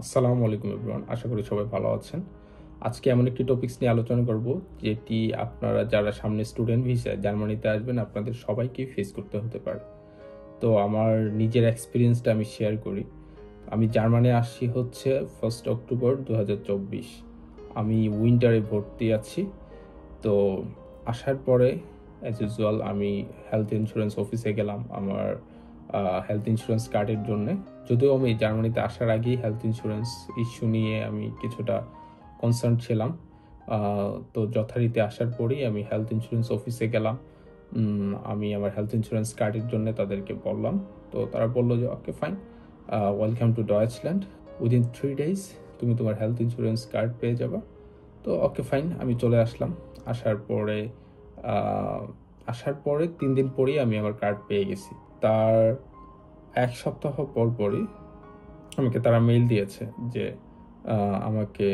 আসসালামু আলাইকুম এভরিওয়ান, আশা করি সবাই ভালো আছেন। আজকে এমন একটি টপিকস নিয়ে আলোচনা করব যেটি আপনারা যারা সামনে স্টুডেন্ট ভিসায় জার্মানিতে আসবেন আপনাদের সবাইকেই ফেস করতে হতে পারে। তো আমার নিজের এক্সপিরিয়েন্সটা আমি শেয়ার করি। আমি জার্মানি আসছি হচ্ছে 1 অক্টোবর 2024। আমি উইন্টারে ভর্তি আছি। তো আসার পরে অ্যাজ ইউজুয়াল আমি হেলথ ইন্স্যুরেন্স অফিসে গেলাম আমার হেলথ ইন্স্যুরেন্স কার্ডের জন্যে। যদিও আমি জার্মানিতে আসার আগেই হেলথ ইন্স্যুরেন্স ইস্যু নিয়ে আমি কিছুটা কনসার্ন ছিলাম। তো যথারীতি আসার পরেই আমি হেলথ ইন্স্যুরেন্স অফিসে গেলাম। আমি আমার হেলথ ইন্স্যুরেন্স কার্ডের জন্য তাদেরকে বললাম। তো তারা বললো যে okay fine, welcome to Deutschland, within 3 days তুমি তোমার হেলথ ইন্স্যুরেন্স কার্ড পেয়ে যাবা। তো ওকে ফাইন, আমি চলে আসলাম। আসার পরে আহ, 3 দিন পরেই আমি আমার কার্ড পেয়ে গেছি। তার 1 সপ্তাহ পরই আমাকে তারা মেইল দিয়েছে যে আমাকে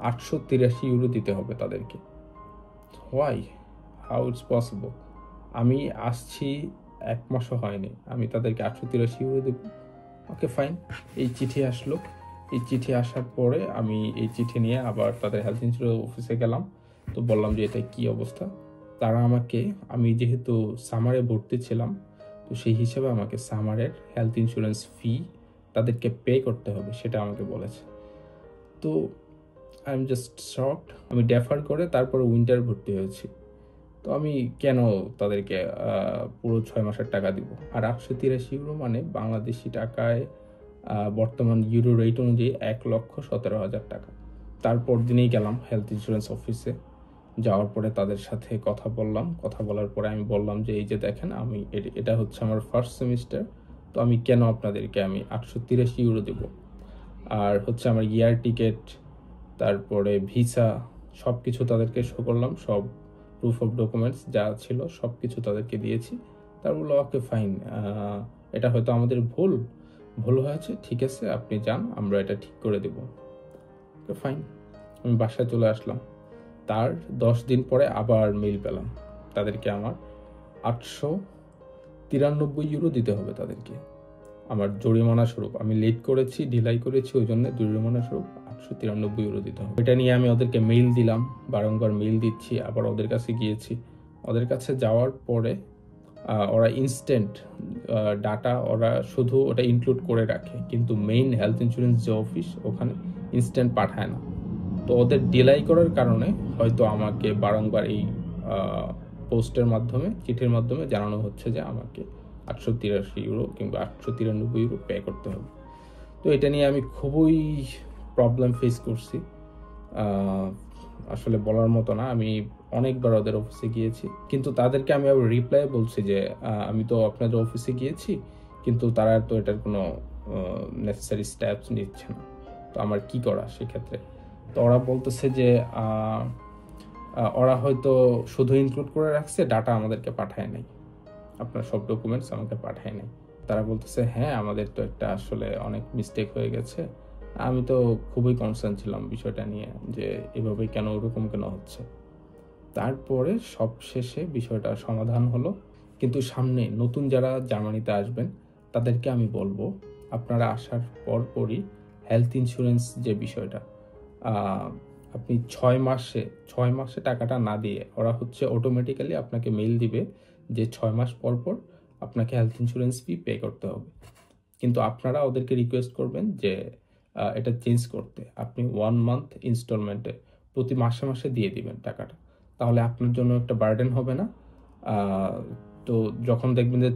883 ইউরো দিতে হবে তাদেরকে। Why, how it's possible? আমি আসছি 1 মাসও হয়নি, আমি তাদেরকে 883 ইউরো দেব? ওকে ফাইন, এই চিঠি আসলো। এই চিঠি আসার পরে আমি এই চিঠি নিয়ে আবার তাদের হেলথ ইন্স্যুরেন্স অফিসে গেলাম। তো বললাম যে এটা কি অবস্থা। তারা আমাকে, আমি যেহেতু সামারে ভর্তি ছিলাম, তো সেই হিসেবে আমাকে সামারের হেলথ ইন্স্যুরেন্স ফি তাদেরকে পে করতে হবে সেটা আমাকে বলেছে। তো আই এম জাস্ট শকড। আমি ডেফার করে তারপরে উইন্টার ভর্তি হয়েছি। তো আমি কেন তাদেরকে পুরো 6 মাসের টাকা দিব? আর 883 ইউরো মানে বাংলাদেশি টাকায় বর্তমান ইউরো রেট অনুযায়ী 1,17,000 টাকা। তারপর দিনেই গেলাম হেলথ ইন্স্যুরেন্স অফিসে। যাওয়ার পরে তাদের সাথে কথা বললাম। কথা বলার পরে আমি বললাম যে এই যে দেখেন, আমি এটা হচ্ছে আমার ফার্স্ট সেমিস্টার। তো আমি কেন আপনাদেরকে আমি 883 ইউরো দেব? আর হচ্ছে আমার ইয়ার টিকিট, তারপরে ভিসা, সব কিছু তাদেরকে শো করলাম। সব প্রুফ অফ ডকুমেন্টস যা ছিল সব কিছু তাদেরকে দিয়েছি। তার বললো ওকে ফাইন, এটা হয়তো আমাদের ভুল হয়েছে, ঠিক আছে আপনি যান, আমরা এটা ঠিক করে দেব। ওকে ফাইন, আমি বাসায় চলে আসলাম। তার 10 দিন পরে আবার মেইল পেলাম, তাদেরকে আমার 893 ইউরো দিতে হবে তাদেরকে আমার জরিমানা স্বরূপ। আমি লেট করেছি, ঢিলাই করেছি, ওই জন্য জরিমানা স্বরূপ 893 ইউরো দিতে হবে। এটা নিয়ে আমি ওদেরকে মেইল দিলাম, বারংবার মেইল দিচ্ছি, আবার ওদের কাছে গিয়েছি। ওদের কাছে যাওয়ার পরে ওরা ইনস্ট্যান্ট ডাটা, ওরা শুধু ওটা ইনক্লুড করে রাখে, কিন্তু মেইন হেলথ ইন্স্যুরেন্স যে অফিস ওখানে ইনস্ট্যান্ট পাঠায় না। তো ওদের ডিলাই করার কারণে হয়তো আমাকে বারংবার এই পোস্টের মাধ্যমে, চিঠির মাধ্যমে জানানো হচ্ছে যে আমাকে 883 ইউরো কিংবা 893 ইউরো পে করতে হবে। তো এটা নিয়ে আমি খুবই প্রবলেম ফেস করছি। আসলে বলার মতো না। আমি অনেকবার ওদের অফিসে গিয়েছি, কিন্তু তাদেরকে আমি আবার রিপ্লাই বলছি যে আমি তো আপনাদের অফিসে গিয়েছি, কিন্তু তারা তো এটার কোনো নেসেসারি স্টেপস নিচ্ছে না। তো আমার কি করা সেক্ষেত্রে? তো ওরা বলতেছে যে ওরা হয়তো শুধু ইনক্লুড করে রাখছে, ডাটা আমাদেরকে পাঠায় নাই, আপনার সব ডকুমেন্টস আমাকে পাঠায় নাই। তারা বলতেছে হ্যাঁ আমাদের তো একটা আসলে অনেক মিস্টেক হয়ে গেছে। আমি তো খুবই কনসার্ন ছিলাম বিষয়টা নিয়ে যে এভাবে কেন, ওরকম কেন হচ্ছে। তারপরে সব শেষে বিষয়টা সমাধান হলো। কিন্তু সামনে নতুন যারা জার্মানিতে আসবেন তাদেরকে আমি বলবো, আপনারা আসার পরই হেলথ ইন্স্যুরেন্স যে বিষয়টা, আপনি 6 মাসে টাকাটা না দিয়ে ওরা হচ্ছে অটোমেটিক্যালি আপনাকে মেইল দিবে যে 6 মাস পর আপনাকে হেলথ ইন্স্যুরেন্স ফি পে করতে হবে। কিন্তু আপনারা ওদেরকে রিকোয়েস্ট করবেন যে এটা চেঞ্জ করতে। আপনি 1 মান্থ ইনস্টলমেন্টে প্রতি মাসে দিয়ে দিবেন টাকাটা, তাহলে আপনার জন্য একটা বার্ডেন হবে না। তো যখন দেখবেন যে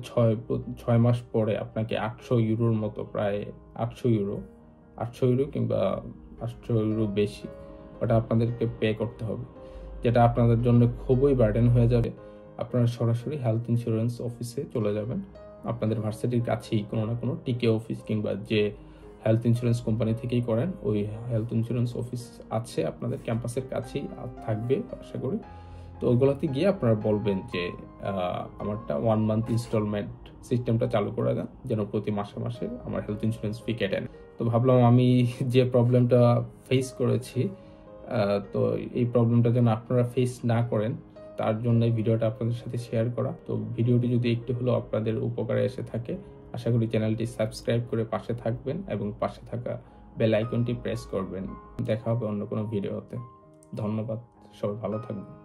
6 মাস পরে আপনাকে 800 ইউরোর মতো, প্রায় 800 ইউরো, 800 ইউরো কিংবা 800 ইউরো বেশি, ওটা আপনাদেরকে পে করতে হবে, যেটা আপনাদের জন্য খুবই বার্ডেন হয়ে যাবে। আপনারা সরাসরি হেলথ ইন্স্যুরেন্স অফিসে চলে যাবেন। আপনাদের ভার্সিটির কাছেই কোনো না কোনো টিকে অফিস কিংবা যে হেলথ ইন্স্যুরেন্স কোম্পানি থেকেই করেন ওই হেলথ ইন্স্যুরেন্স অফিস আছে আপনাদের ক্যাম্পাসের কাছেই থাকবে আশা করি। তো ওগুলোতে গিয়ে আপনারা বলবেন যে আমারটা 1 মান্থ ইনস্টলমেন্ট সিস্টেমটা চালু করে দেন, যেন প্রতি মাসে আমার হেলথ ইন্স্যুরেন্স ফি কেটে নেন। তো ভাবলাম আমি যে প্রবলেমটা ফেস করেছি, তো এই প্রবলেমটা যেন আপনারা ফেস না করেন তার জন্য এই ভিডিওটা আপনাদের সাথে শেয়ার করা। তো ভিডিওটি যদি একটু হলেও আপনাদের উপকারে এসে থাকে, আশা করি চ্যানেলটি সাবস্ক্রাইব করে পাশে থাকবেন এবং পাশে থাকা বেল আইকনটি প্রেস করবেন। দেখা হবে অন্য কোনো ভিডিওতে। ধন্যবাদ, সবাই ভালো থাকবেন।